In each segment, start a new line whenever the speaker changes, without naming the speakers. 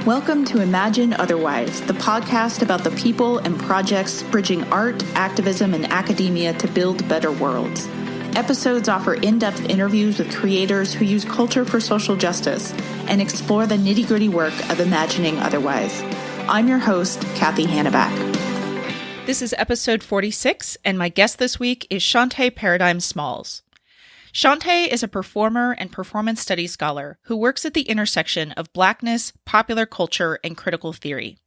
Welcome to Imagine Otherwise, the podcast about the people and projects bridging art, activism, and academia to build better worlds. Episodes offer in-depth interviews with creators who use culture for social justice and explore the nitty-gritty work of imagining otherwise. I'm your host, Kathy Hanneback.
This is episode 46, and my guest this week is Shanté Paradigm Smalls. Shanté is a performer and performance studies scholar who works at the intersection of Blackness, popular culture, and critical theory.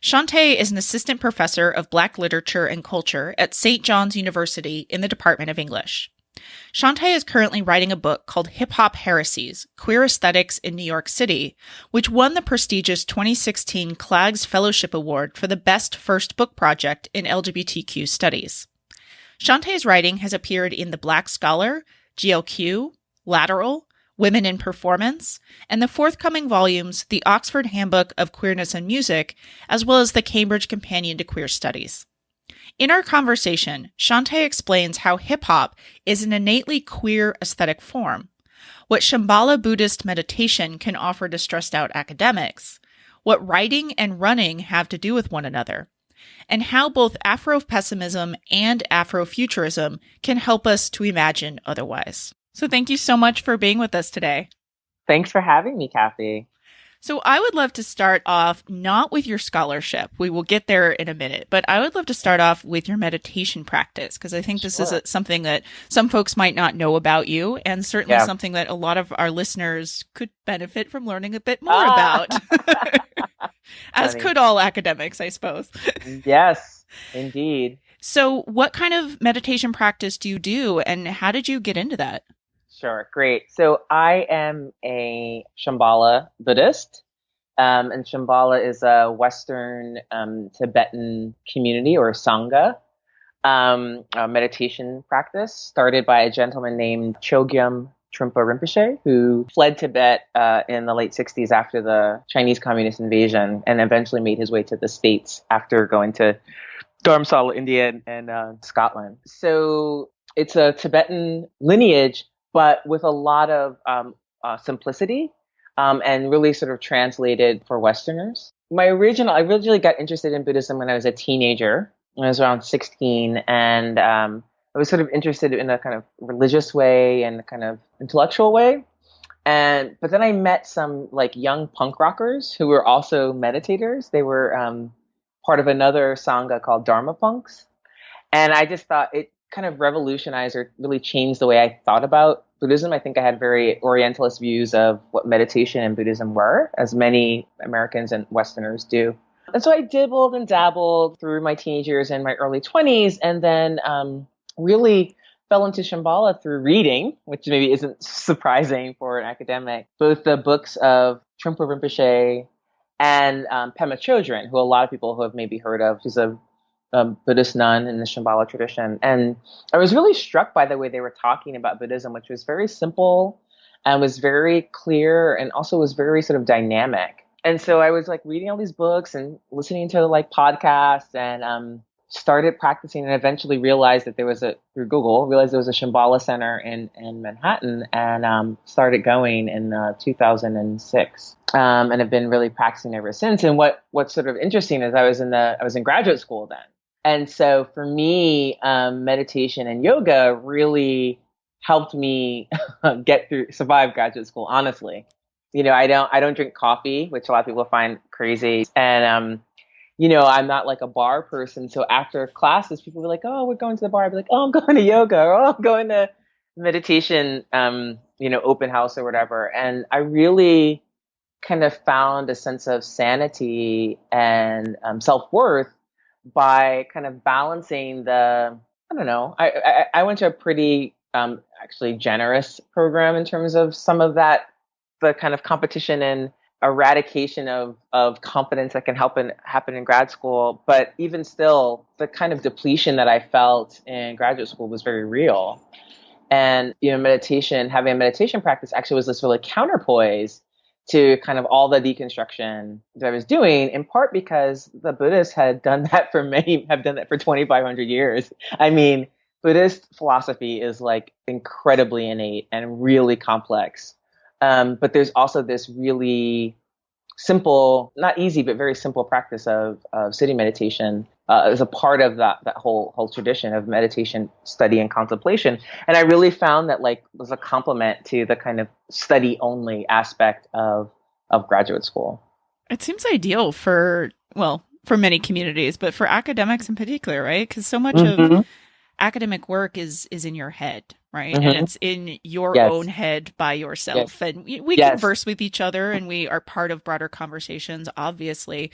Shanté is an assistant professor of Black literature and culture at St. John's University in the Department of English. Shanté is currently writing a book called Hip-Hop Heresies, Queer Aesthetics in New York City, which won the prestigious 2016 Claggs Fellowship Award for the Best First Book Project in LGBTQ Studies. Shanté's writing has appeared in The Black Scholar, GLQ, Lateral, Women in Performance, and the forthcoming volumes, The Oxford Handbook of Queerness and Music, as well as the Cambridge Companion to Queer Studies. In our conversation, Shanté explains how hip-hop is an innately queer aesthetic form, what Shambhala Buddhist Meditation can offer to stressed-out academics, what writing and running have to do with one another, and how both Afro-pessimism and Afro-futurism can help us to imagine otherwise. So thank you so much for being with us today.
Thanks for having me, Kathy.
So I would love to start off not with your scholarship. We will get there in a minute, but I would love to start off with your meditation practice, because I think this is something that some folks might not know about you, and certainly something that a lot of our listeners could benefit from learning a bit more about. As could all academics, I suppose.
Yes, indeed.
So what kind of meditation practice do you do, and how did you get into that?
Sure, great. So I am a Shambhala Buddhist, and Shambhala is a Western Tibetan community or Sangha, a meditation practice started by a gentleman named Chogyam Trungpa Rinpoche, who fled Tibet in the late 60s after the Chinese communist invasion and eventually made his way to the States after going to Dharamsala, India, and Scotland. So it's a Tibetan lineage, but with a lot of simplicity and really sort of translated for Westerners. I originally got interested in Buddhism when I was a teenager. When I was around 16, and I was sort of interested in a kind of religious way and a kind of intellectual way. But then I met some like young punk rockers who were also meditators. They were part of another Sangha called Dharma Punks. And I just thought it kind of revolutionized or really changed the way I thought about Buddhism. I think I had very Orientalist views of what meditation and Buddhism were, as many Americans and Westerners do. And so I dibbled and dabbled through my teenage years and my early 20s, and then really fell into Shambhala through reading, which maybe isn't surprising for an academic, both the books of Trungpa Rinpoche and Pema Chodron, who a lot of people who have maybe heard of. She's a Buddhist nun in the Shambhala tradition. And I was really struck by the way they were talking about Buddhism, which was very simple and was very clear and also was very sort of dynamic. And so I was like reading all these books and listening to like podcasts and started practicing, and eventually realized that through Google, realized there was a Shambhala center in Manhattan, and started going in 2006. And have been really practicing ever since. And what's sort of interesting is I was in graduate school then. And so for me, meditation and yoga really helped me survive graduate school, honestly. You know, I don't drink coffee, which a lot of people find crazy. And, I'm not like a bar person. So after classes, people were like, oh, we're going to the bar. I'd be like, oh, I'm going to yoga, or oh, I'm going to meditation, open house or whatever. And I really kind of found a sense of sanity and self-worth by kind of balancing I went to a pretty actually generous program in terms of some of that, the kind of competition and eradication of confidence that can happen in grad school. But even still, the kind of depletion that I felt in graduate school was very real. And, having a meditation practice actually was this really counterpoise to kind of all the deconstruction that I was doing, in part because the Buddhists have done that for 2,500 years. I mean, Buddhist philosophy is like incredibly innate and really complex. But there's also this really simple, not easy, but very simple practice of sitting meditation as a part of that whole tradition of meditation, study, and contemplation. And I really found that like was a complement to the kind of study only aspect of graduate school.
It seems ideal for, well, for many communities, but for academics in particular, right? Because so much of academic work is in your head, right? And it's in your own head by yourself. And we converse with each other and we are part of broader conversations, obviously.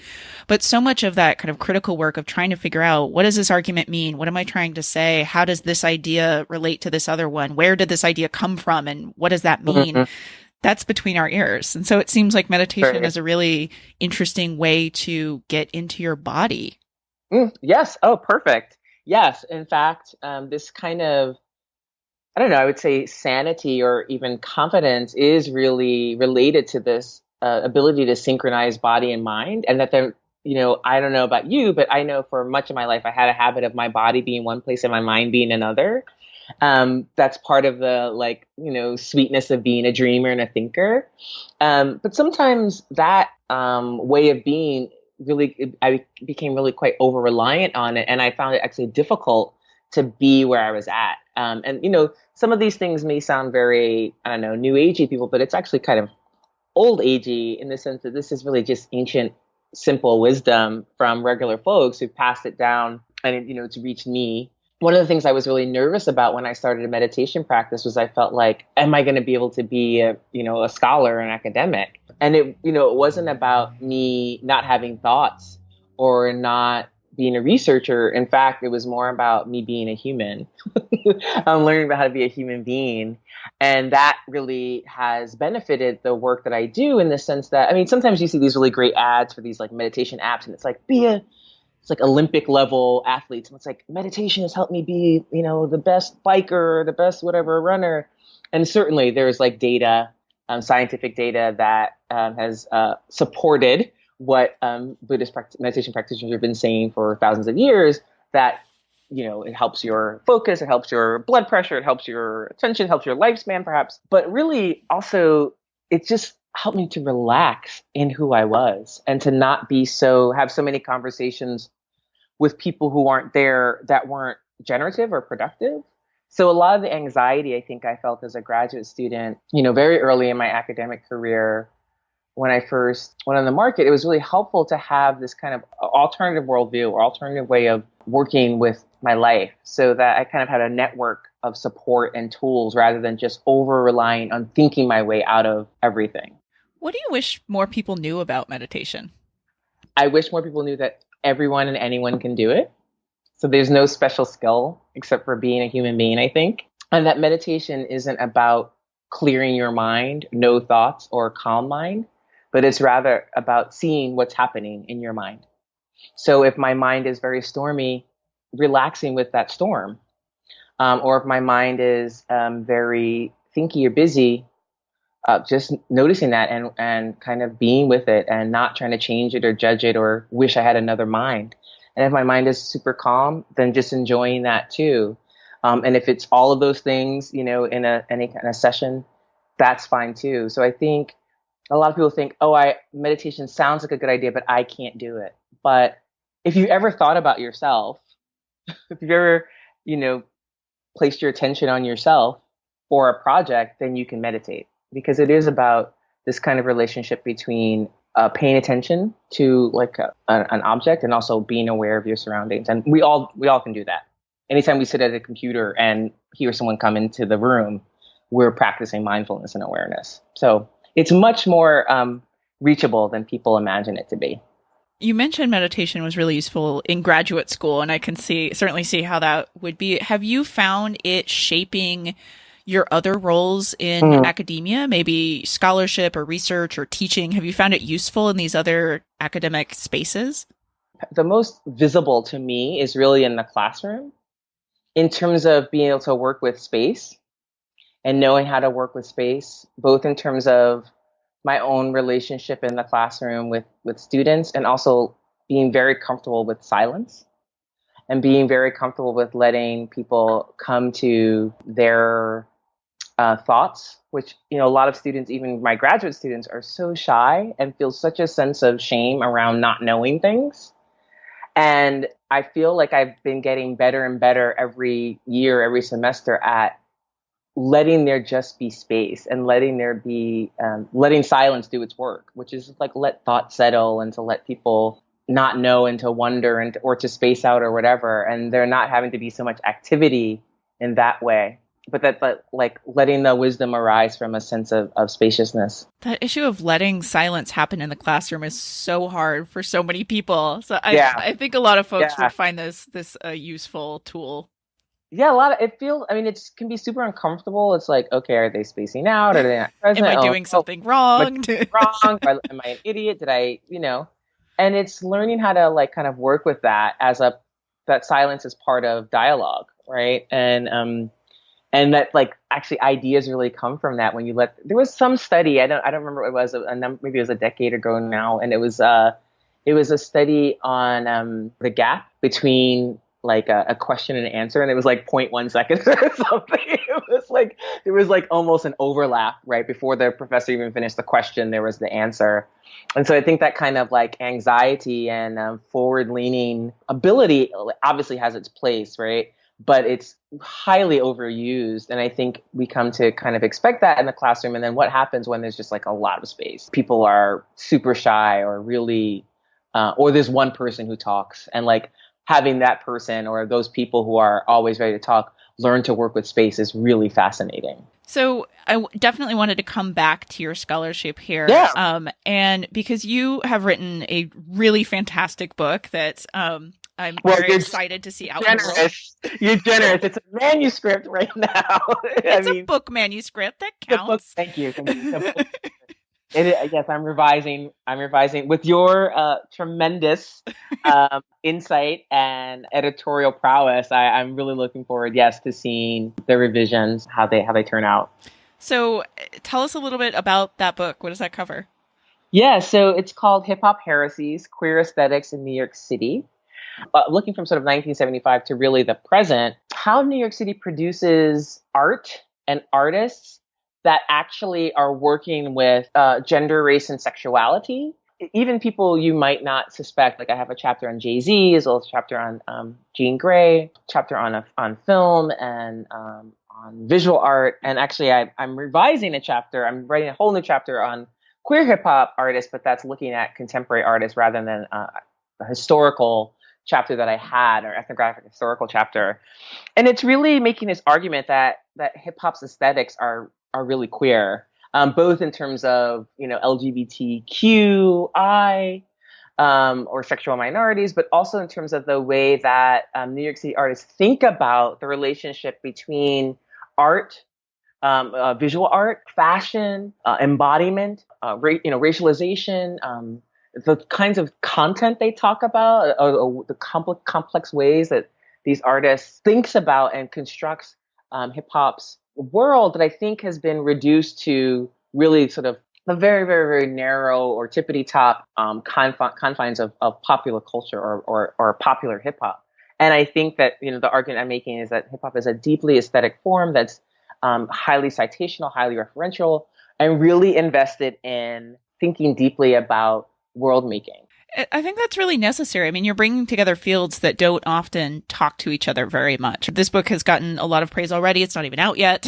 But so much of that kind of critical work of trying to figure out, what does this argument mean? What am I trying to say? How does this idea relate to this other one? Where did this idea come from? And what does that mean? That's between our ears. And so it seems like meditation is a really interesting way to get into your body.
Yes. Oh, perfect. Yes. In fact, this kind of, I don't know, I would say sanity or even confidence is really related to this ability to synchronize body and mind. And that there, I don't know about you, but I know for much of my life, I had a habit of my body being one place and my mind being another. That's part of the sweetness of being a dreamer and a thinker. But sometimes that way of being I became really quite over reliant on it. And I found it actually difficult to be where I was at. And some of these things may sound very, I don't know, new agey people, but it's actually kind of old agey in the sense that this is really just ancient, simple wisdom from regular folks who passed it down and, it's reached me. One of the things I was really nervous about when I started a meditation practice was I felt like, am I going to be able to be a scholar, an academic? And it wasn't about me not having thoughts or not being a researcher. In fact, it was more about me being a human. I'm learning about how to be a human being. And that really has benefited the work that I do in the sense that, sometimes you see these really great ads for these like meditation apps and it's like, it's like Olympic level athletes. And it's like, meditation has helped me be, the best biker, the best whatever runner. And certainly there's like data, scientific data that has supported what Buddhist meditation practitioners have been saying for thousands of years, that, it helps your focus, it helps your blood pressure, it helps your attention, it helps your lifespan perhaps. But really also, it just helped me to relax in who I was and to not have so many conversations with people who aren't there that weren't generative or productive. So a lot of the anxiety I think I felt as a graduate student, very early in my academic career, when I first went on the market, it was really helpful to have this kind of alternative worldview or alternative way of working with my life so that I kind of had a network of support and tools rather than just over relying on thinking my way out of everything.
What do you wish more people knew about meditation?
I wish more people knew that everyone and anyone can do it. So there's no special skill except for being a human being, I think. And that meditation isn't about clearing your mind, no thoughts or calm mind, but it's rather about seeing what's happening in your mind. So if my mind is very stormy, relaxing with that storm. Or if my mind is very thinky or busy, just noticing that and kind of being with it and not trying to change it or judge it or wish I had another mind. And if my mind is super calm, then just enjoying that too. And if it's all of those things, in any kind of session, that's fine too. So I think a lot of people think, meditation sounds like a good idea, but I can't do it. But if you ever thought about yourself, if you've ever, placed your attention on yourself or a project, then you can meditate. Because it is about this kind of relationship between paying attention to an object and also being aware of your surroundings. And we all can do that. Anytime we sit at a computer and hear someone come into the room, we're practicing mindfulness and awareness. So it's much more reachable than people imagine it to be.
You mentioned meditation was really useful in graduate school, and I can certainly see how that would be. Have you found it shaping your other roles in academia, maybe scholarship or research or teaching? Have you found it useful in these other academic spaces?
The most visible to me is really in the classroom in terms of being able to work with space and knowing how to work with space, both in terms of my own relationship in the classroom with students and also being very comfortable with silence and being very comfortable with letting people come to their thoughts, which, a lot of students, even my graduate students, are so shy and feel such a sense of shame around not knowing things. And I feel like I've been getting better and better every year, every semester at letting there just be space and letting there be, letting silence do its work, which is like let thoughts settle and to let people not know and to wonder and or to space out or whatever. And there not having to be so much activity in that way. But like letting the wisdom arise from a sense of spaciousness.
That issue of letting silence happen in the classroom is so hard for so many people. So I think a lot of folks would find this a useful tool.
Yeah, it can be super uncomfortable. It's like, okay, are they spacing out? Are they not present?
Am I doing something wrong?
Am I an idiot? Did I, And it's learning how to like kind of work with that that silence is part of dialogue, right? And that like actually ideas really come from that when you there was some study, I don't remember what it was, maybe it was a decade ago now. And it was a study on the gap between like a question and answer. And it was like 0.1 seconds or something. It was like, there was like almost an overlap right before the professor even finished the question, there was the answer. And so I think that kind of like anxiety and forward leaning ability obviously has its place, right? But it's highly overused. And I think we come to kind of expect that in the classroom. And then what happens when there's just like a lot of space? People are super shy or really, or there's one person who talks, and like having that person or those people who are always ready to talk learn to work with space is really fascinating.
So I definitely wanted to come back to your scholarship here.
Yeah.
And because you have written a really fantastic book that, I'm very excited to see out in the world.
You're generous. It's a manuscript right now.
It's a book manuscript that counts.
Thank you. Yes, I'm revising with your tremendous insight and editorial prowess. I'm really looking forward, to seeing the revisions, how they turn out.
So tell us a little bit about that book. What does that cover?
Yeah, so it's called Hip Hop Heresies, Queer Aesthetics in New York City. Looking from sort of 1975 to really the present, how New York City produces art and artists that actually are working with gender, race, and sexuality. Even people you might not suspect. Like I have a chapter on Jay-Z, as well as a chapter on Jean Grey, chapter on film and on visual art. And actually, I'm revising a chapter. I'm writing a whole new chapter on queer hip hop artists, but that's looking at contemporary artists rather than a historical chapter that I had, or ethnographic historical chapter. And it's really making this argument that hip hop's aesthetics are really queer, both in terms of, LGBTQI or sexual minorities, but also in terms of the way that New York City artists think about the relationship between art, visual art, fashion, embodiment, racialization, the kinds of content they talk about, the complex ways that these artists thinks about and constructs hip hop's world that I think has been reduced to really sort of a very, very, very narrow or tippity top confines of popular culture or popular hip hop. And I think that, the argument I'm making is that hip hop is a deeply aesthetic form that's highly citational, highly referential, and really invested in thinking deeply about world making.
I think that's really necessary. I mean, you're bringing together fields that don't often talk to each other very much. This book has gotten a lot of praise already. It's not even out yet.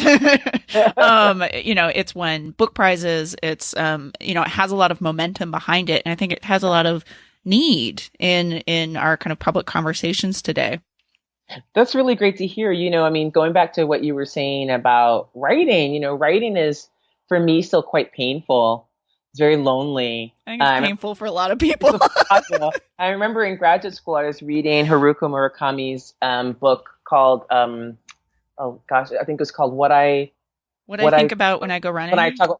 It's won book prizes. It's, it has a lot of momentum behind it. And I think it has a lot of need in our kind of public conversations today.
That's really great to hear. Going back to what you were saying about writing, writing is, for me, still quite painful. It's very lonely.
I think it's painful for a lot of people.
I remember in graduate school, I was reading Haruko Murakami's book called, I think it was called What I
Think About When I Go Running.
What I talk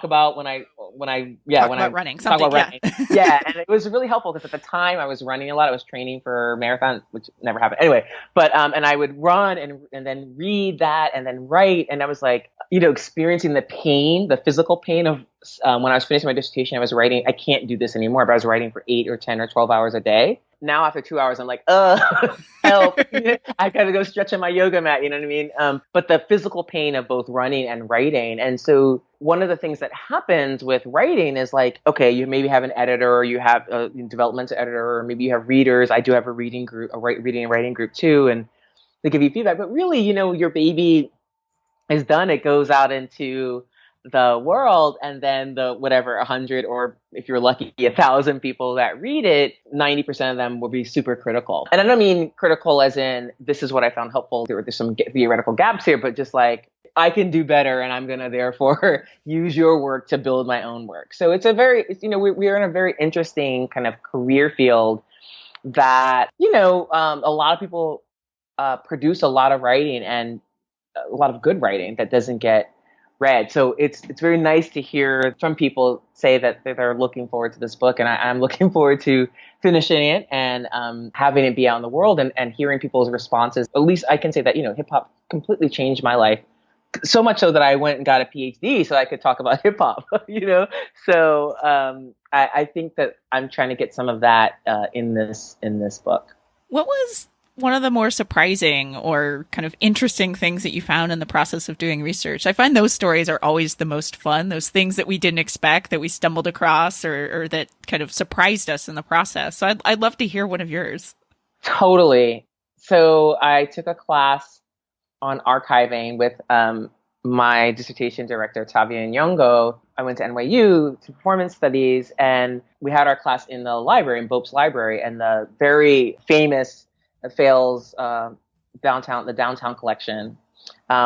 about when I
running.
Talk about running. Yeah, and it was really helpful because at the time I was running a lot. I was training for marathon, which never happened. Anyway, but and I would run and then read that and then write, and I was like, experiencing the pain, the physical pain of when I was finishing my dissertation. I was writing. I can't do this anymore, but I was writing for 8 or 10 or 12 hours a day. now after 2 hours, I'm like, help. I got to go stretch on my yoga mat. You know what I mean? But the physical pain of both running and writing. And so one of the things that happens with writing is like, okay, you maybe have an editor, or you have a developmental editor, or maybe you have readers. I do have a reading group, reading and writing group too. And they give you feedback, but really, your baby is done. It goes out into the world, and then the whatever 100, or if you're lucky 1,000 people that read it, 90% of them will be super critical. And I don't mean critical as in this is what I found helpful. There's some theoretical gaps here, but just like I can do better, and I'm going to therefore use your work to build my own work. So it's we are in a very interesting kind of career field that a lot of people produce a lot of writing, and a lot of good writing that doesn't get read. So it's very nice to hear from people say that they're looking forward to this book, and I'm looking forward to finishing it and having it be out in the world, and hearing people's responses. At least I can say that hip hop completely changed my life, so much so that I went and got a PhD so I could talk about hip hop. So I think that I'm trying to get some of that in this book.
What was one of the more surprising or kind of interesting things that you found in the process of doing research? I find those stories are always the most fun, those things that we didn't expect, that we stumbled across, or that kind of surprised us in the process. So I'd love to hear one of yours.
Totally. So I took a class on archiving with my dissertation director, Tavia Nyong'o. I went to NYU to performance studies, and we had our class in the library, in Bope's library, and the very famous Fales the Downtown Collection,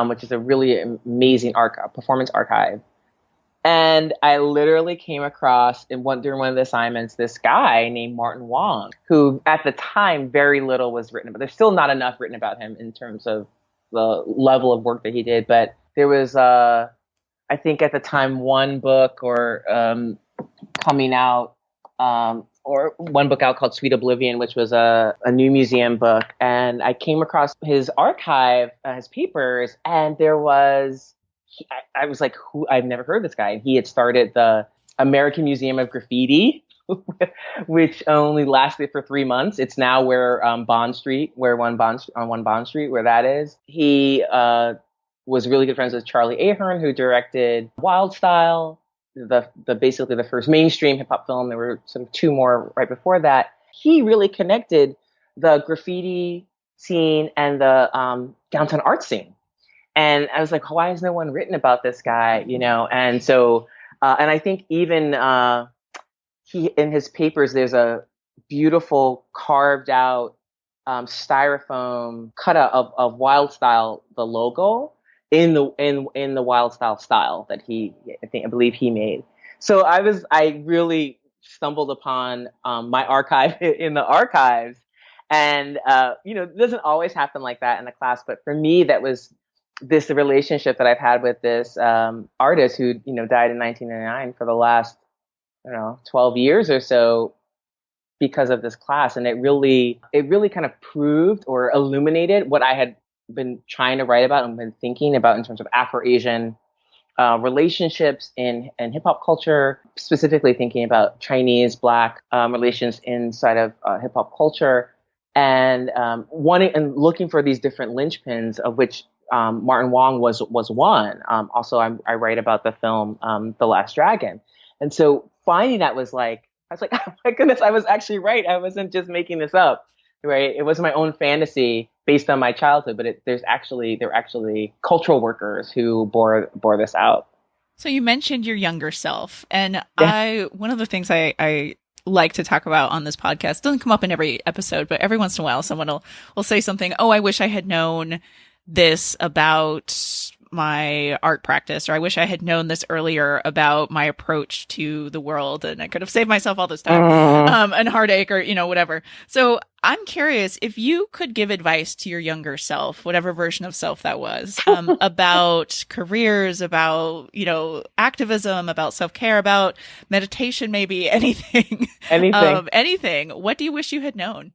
which is a really amazing performance archive. And I literally came across during one of the assignments this guy named Martin Wong, who at the time very little was written about. There's still not enough written about him in terms of the level of work that he did, but there was I think at the time one book or coming out. Or one book out called Sweet Oblivion, which was a new museum book. And I came across his archive, his papers, and there was, I was like, I've never heard of this guy. He had started the American Museum of Graffiti, which only lasted for 3 months. It's now where Bond Street, on One Bond Street, where that is. He was really good friends with Charlie Ahern, who directed Wild Style, basically the first mainstream hip hop film. There were sort of two more right before that. He really connected the graffiti scene and the downtown art scene. And I was like, why has no one written about this guy? And so, and I think even he, in his papers, there's a beautiful carved out styrofoam cutout of Wild Style, the logo, in the Wild style that I believe he made. So I really stumbled upon my archive in the archives, and it doesn't always happen like that in the class, but for me that was this relationship that I've had with this artist who died in 1999 for the last 12 years or so because of this class, and it really kind of proved or illuminated what I had been trying to write about and been thinking about in terms of Afro-Asian relationships in hip hop culture, specifically thinking about Chinese Black relations inside of hip hop culture, and wanting and looking for these different linchpins, of which Martin Wong was one. Also, I write about the film The Last Dragon, and so finding that I was like, oh my goodness, I was actually right. I wasn't just making this up. Right, it was my own fantasy based on my childhood, but there were actually cultural workers who bore this out.
So you mentioned your younger self, and yeah. One of the things I like to talk about on this podcast, doesn't come up in every episode, but every once in a while someone will say something, I wish I had known this about my art practice, or I wish I had known this earlier about my approach to the world, and I could have saved myself all this time and heartache, or whatever. So I'm curious if you could give advice to your younger self, whatever version of self that was, about careers, about activism, about self-care, about meditation, maybe anything. Anything. What do you wish you had known?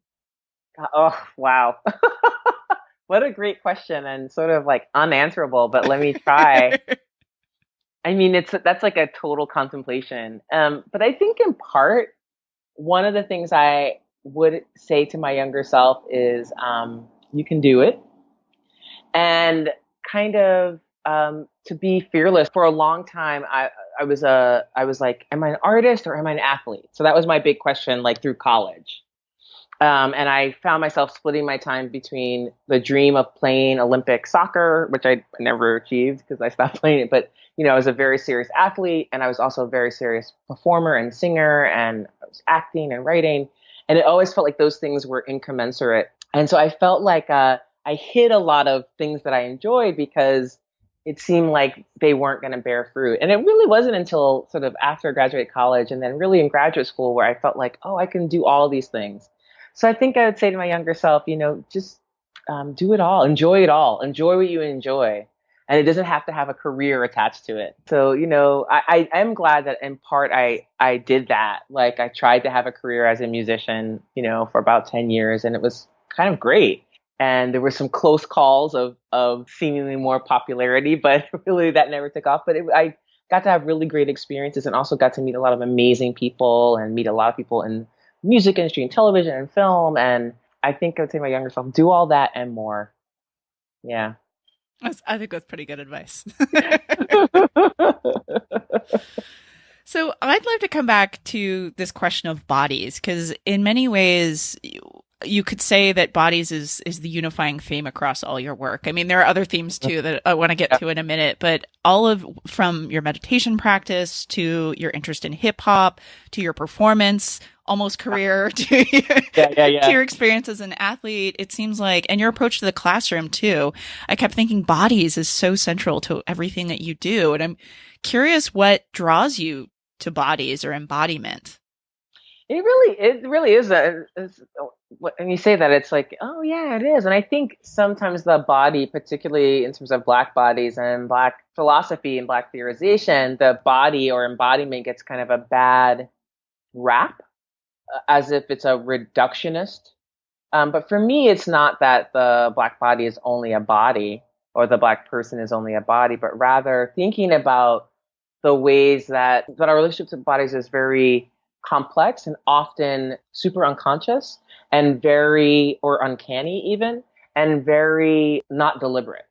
Oh, wow. What a great question, and sort of like unanswerable, but let me try. I mean, that's like a total contemplation. But I think in part, one of the things I would say to my younger self is, you can do it. And kind of to be fearless. For a long time, I was like, am I an artist or am I an athlete? So that was my big question, like through college. And I found myself splitting my time between the dream of playing Olympic soccer, which I never achieved because I stopped playing it. But, I was a very serious athlete, and I was also a very serious performer and singer, and I was acting and writing. And it always felt like those things were incommensurate. And so I felt like I hid a lot of things that I enjoyed because it seemed like they weren't going to bear fruit. And it really wasn't until sort of after I graduated college and then really in graduate school where I felt like, oh, I can do all these things. So I think I would say to my younger self, just do it all, enjoy what you enjoy. And it doesn't have to have a career attached to it. So, I am glad that in part I did that. Like I tried to have a career as a musician, for about 10 years, and it was kind of great. And there were some close calls of seemingly more popularity, but really that never took off. But I got to have really great experiences and also got to meet a lot of amazing people and meet a lot of people in music industry and television and film. And I think I would say to my younger self, do all that and more. Yeah.
I think that's pretty good advice. So I'd love to come back to this question of bodies, because in many ways, you could say that bodies is the unifying theme across all your work. I mean, there are other themes too that I want to get to in a minute, but from your meditation practice to your interest in hip hop to your performance, almost career to your experience as an athlete, it seems like, and your approach to the classroom too. I kept thinking bodies is so central to everything that you do. And I'm curious what draws you to bodies or embodiment.
It really is. When you say that, it's like, oh yeah, it is. And I think sometimes the body, particularly in terms of Black bodies and Black philosophy and Black theorization, the body or embodiment gets kind of a bad rap, as if it's a reductionist. But for me, it's not that the Black body is only a body or the Black person is only a body, but rather thinking about the ways that our relationship to bodies is very complex and often super unconscious and very, or uncanny even, and very not deliberate.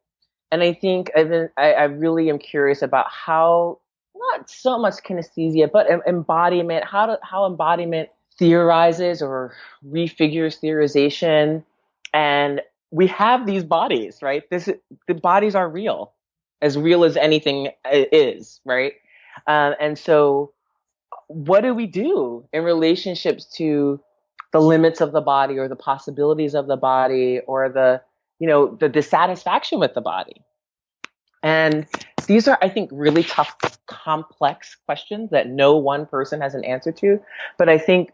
And I think I really am curious about how, not so much kinesthesia, but embodiment, how embodiment theorizes or refigures theorization. And we have these bodies, right? The bodies are real as anything is, right? And so what do we do in relationships to the limits of the body or the possibilities of the body or the dissatisfaction with the body? And these are, I think, really tough, complex questions that no one person has an answer to. But I think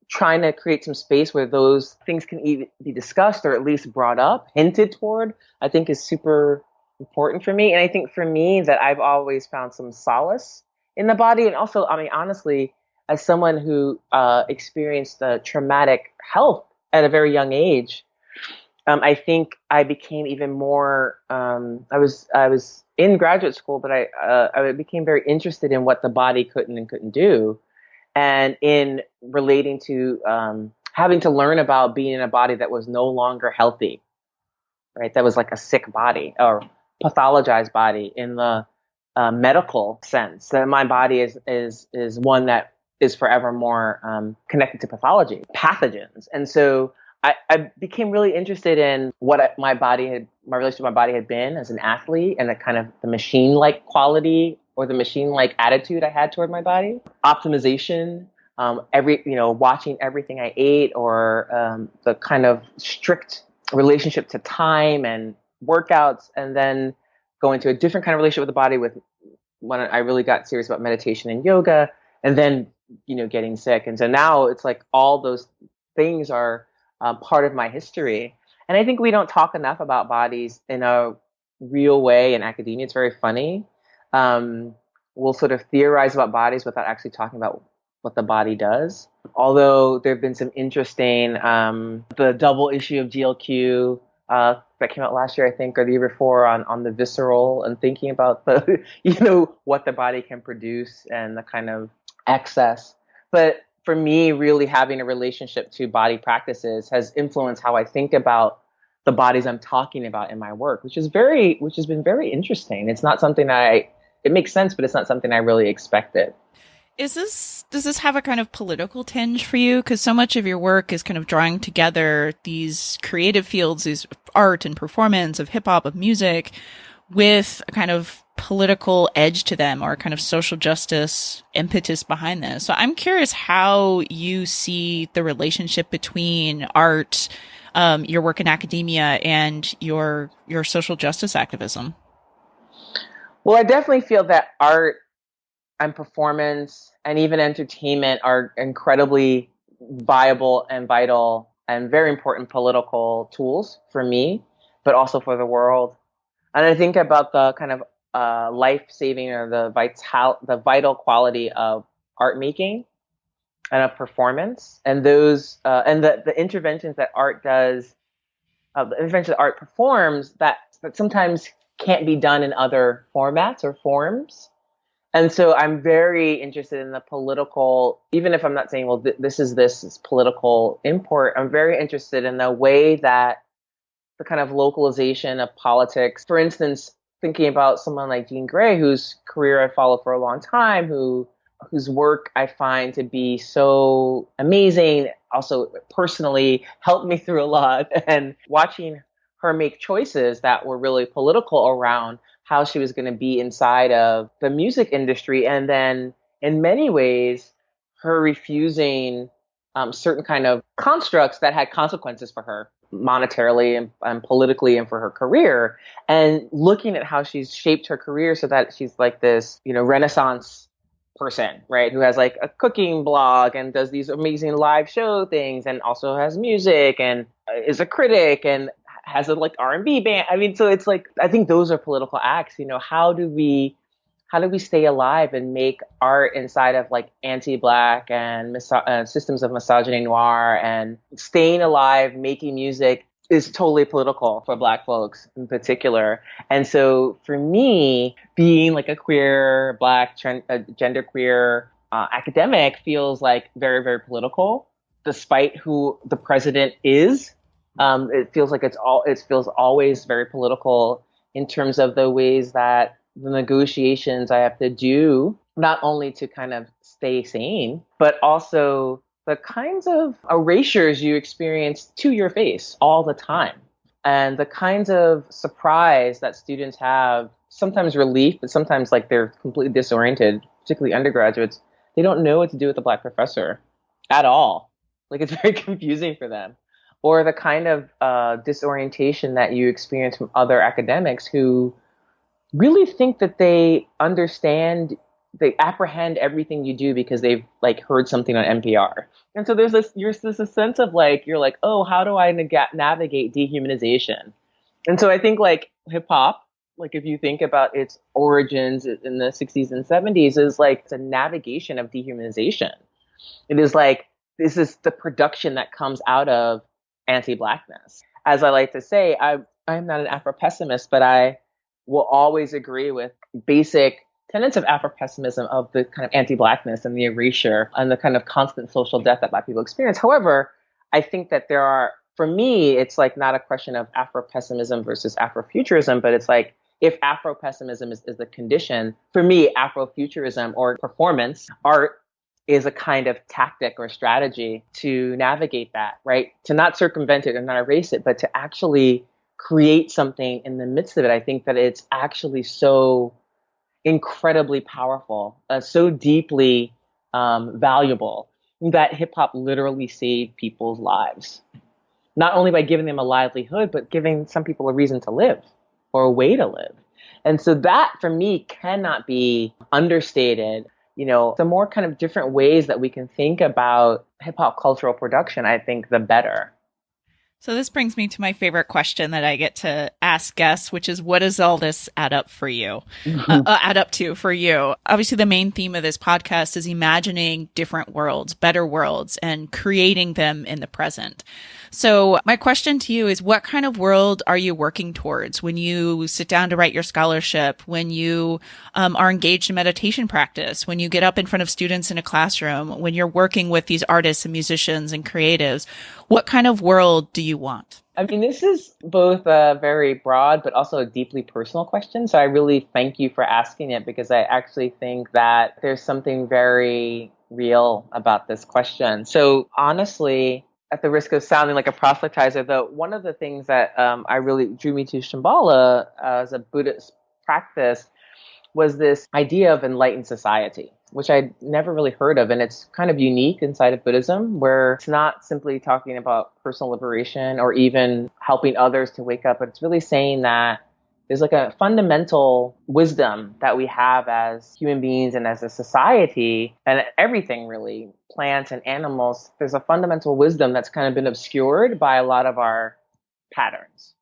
trying to create some space where those things can even be discussed or at least brought up, hinted toward, I think is super important for me. And I think for me that I've always found some solace in the body. And also, I mean, honestly, as someone who experienced traumatic health at a very young age, I think I became even more, I was in graduate school, but I became very interested in what the body could and couldn't do. And in relating to having to learn about being in a body that was no longer healthy, right? That was like a sick body or pathologized body in the medical sense. That my body is one that is forevermore connected to pathology, pathogens. And so I became really interested in what my relationship to my body had been as an athlete, and the kind of the machine-like quality or the machine-like attitude I had toward my body. Optimization, watching everything I ate, or the kind of strict relationship to time and workouts, and then going to a different kind of relationship with the body when I really got serious about meditation and yoga, and then, getting sick. And so now it's like all those things are part of my history. And I think we don't talk enough about bodies in a real way in academia. It's very funny. We'll sort of theorize about bodies without actually talking about what the body does. Although there have been some interesting, the double issue of GLQ that came out last year, I think, or the year before, on the visceral and thinking about the, what the body can produce and the kind of excess. But for me, really having a relationship to body practices has influenced how I think about the bodies I'm talking about in my work, which has been very interesting. It's not something it makes sense, but it's not something I really expected.
Does this have a kind of political tinge for you? Because so much of your work is kind of drawing together these creative fields, these art and performance of hip hop, of music, with a kind of political edge to them or a kind of social justice impetus behind this. So I'm curious how you see the relationship between art, your work in academia, and your social justice activism.
Well, I definitely feel that art and performance and even entertainment are incredibly viable and vital and very important political tools for me, but also for the world. And I think about the kind of life-saving or the vital quality of art making and of performance, and those and the interventions that art does, the interventions that art performs that sometimes can't be done in other formats or forms. And so I'm very interested in the political, even if I'm not saying, well, this is political import. I'm very interested in the way that the kind of localization of politics, for instance, thinking about someone like Jean Grey, whose career I followed for a long time, whose work I find to be so amazing, also personally helped me through a lot, and watching her make choices that were really political around how she was going to be inside of the music industry. And then in many ways, her refusing certain kind of constructs that had consequences for her monetarily and politically and for her career, and looking at how she's shaped her career so that she's like this, Renaissance person, right? Who has like a cooking blog and does these amazing live show things and also has music and is a critic and has a like R&B band. I mean, so it's like, I think those are political acts. How do we stay alive and make art inside of like anti-Black and systems of misogyny noir, and staying alive, making music is totally political for Black folks in particular. And so for me, being like a queer, Black, genderqueer academic feels like very, very political, despite who the president is. It feels like it feels always very political in terms of the ways that the negotiations I have to do, not only to kind of stay sane, but also the kinds of erasures you experience to your face all the time. And the kinds of surprise that students have, sometimes relief, but sometimes like they're completely disoriented, particularly undergraduates. They don't know what to do with a Black professor at all. Like it's very confusing for them. Or the kind of disorientation that you experience from other academics who really think that they they apprehend everything you do because they've like heard something on NPR. And so there's a sense of like, you're like, oh, how do I navigate dehumanization? And so I think like hip hop, like if you think about its origins in the 60s and 70s, is like it's a navigation of dehumanization. It is like, this is the production that comes out of anti-Blackness. As I like to say, I'm not an Afro-pessimist, but I will always agree with basic tenets of Afro-pessimism, of the kind of anti-Blackness and the erasure and the kind of constant social death that Black people experience. However, I think that for me, it's like not a question of Afro-pessimism versus Afro-futurism, but it's like, if Afro-pessimism is the condition, for me, Afro-futurism or performance art is a kind of tactic or strategy to navigate that, right? To not circumvent it or not erase it, but to actually create something in the midst of it. I think that it's actually so incredibly powerful, so deeply valuable, that hip hop literally saved people's lives. Not only by giving them a livelihood, but giving some people a reason to live or a way to live. And so that for me cannot be understated. The more kind of different ways that we can think about hip hop cultural production, I think the better.
So this brings me to my favorite question that I get to ask guests, which is, what does all this add up for you? Add up to for you? Obviously, the main theme of this podcast is imagining different worlds, better worlds, and creating them in the present. So my question to you is, what kind of world are you working towards when you sit down to write your scholarship, when you are engaged in meditation practice, when you get up in front of students in a classroom, when you're working with these artists and musicians and creatives? What kind of world do you want?
I mean, this is both a very broad, but also a deeply personal question. So I really thank you for asking it, because I actually think that there's something very real about this question. So honestly, at the risk of sounding like a proselytizer, though, one of the things that I really drew me to Shambhala as a Buddhist practice was this idea of enlightened society, which I'd never really heard of. And it's kind of unique inside of Buddhism, where it's not simply talking about personal liberation or even helping others to wake up, but it's really saying that there's like a fundamental wisdom that we have as human beings and as a society, and everything really, plants and animals. There's a fundamental wisdom that's kind of been obscured by a lot of our patterns.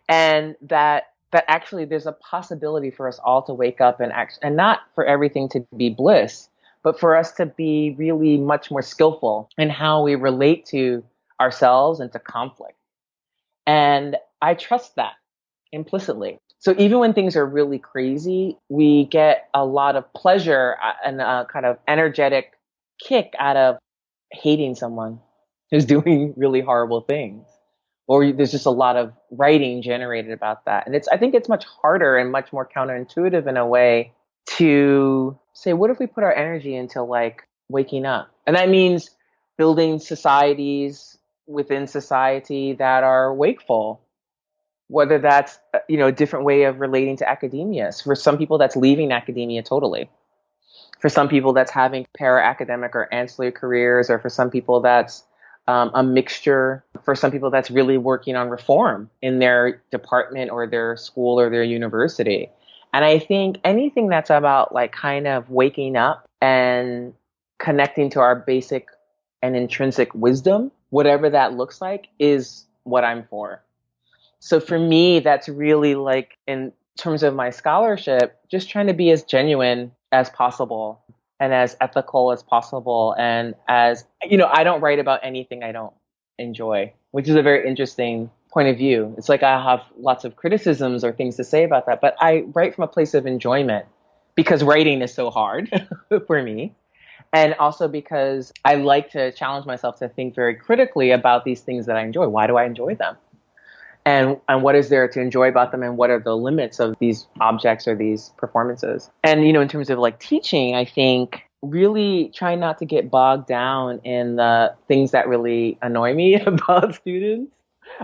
And that actually there's a possibility for us all to wake up and act, and not for everything to be bliss, but for us to be really much more skillful in how we relate to ourselves and to conflict. And I trust that implicitly. So even when things are really crazy, we get a lot of pleasure and a kind of energetic kick out of hating someone who's doing really horrible things. Or there's just a lot of writing generated about that. And I think it's much harder and much more counterintuitive in a way to say, what if we put our energy into like waking up? And that means building societies within society that are wakeful, whether that's, a different way of relating to academia. So for some people, that's leaving academia totally. For some people, that's having para-academic or ancillary careers, or for some people, that's a mixture. For some people, that's really working on reform in their department or their school or their university. And I think anything that's about like kind of waking up and connecting to our basic and intrinsic wisdom, whatever that looks like, is what I'm for. So for me, that's really like, in terms of my scholarship, just trying to be as genuine as possible and as ethical as possible. And as, I don't write about anything I don't enjoy, which is a very interesting point of view. It's like I have lots of criticisms or things to say about that, but I write from a place of enjoyment because writing is so hard for me. And also because I like to challenge myself to think very critically about these things that I enjoy. Why do I enjoy them? And what is there to enjoy about them, and what are the limits of these objects or these performances? And, in terms of like teaching, I think really try not to get bogged down in the things that really annoy me about students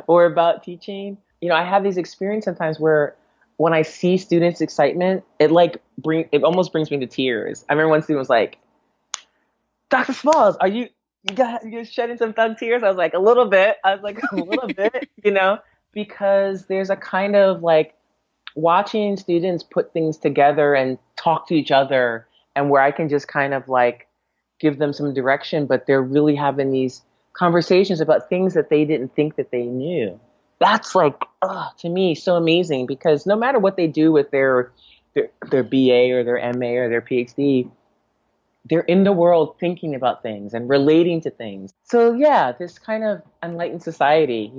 or about teaching. I have these experiences sometimes where when I see students' excitement, it almost brings me to tears. I remember one student was like, "Dr. Smalls, you're shedding some thug tears?" I was like, a little bit, because there's a kind of like watching students put things together and talk to each other, and where I can just kind of like give them some direction, but they're really having these conversations about things that they didn't think that they knew. That's like, to me, so amazing, because no matter what they do with their BA or their MA or their PhD, they're in the world thinking about things and relating to things. So yeah, this kind of enlightened society,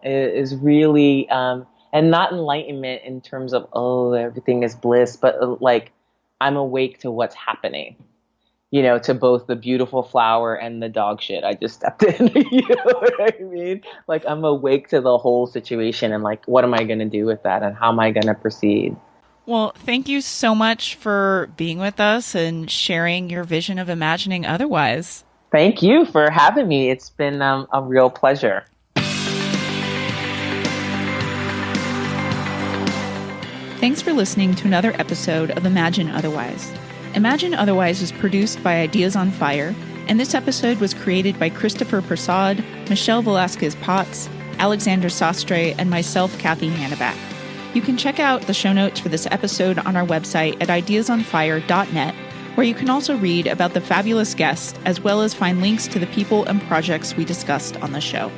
is really, and not enlightenment in terms of, everything is bliss, but like I'm awake to what's happening, to both the beautiful flower and the dog shit I just stepped in, you know what I mean? Like I'm awake to the whole situation, and like, what am I going to do with that, and how am I going to proceed?
Well, thank you so much for being with us and sharing your vision of imagining otherwise.
Thank you for having me. It's been a real pleasure.
Thanks for listening to another episode of Imagine Otherwise. Imagine Otherwise is produced by Ideas on Fire, and this episode was created by Christopher Prasad, Michelle Velasquez-Potts, Alexander Sastre, and myself, Kathy Hanneback. You can check out the show notes for this episode on our website at ideasonfire.net, where you can also read about the fabulous guest, as well as find links to the people and projects we discussed on the show.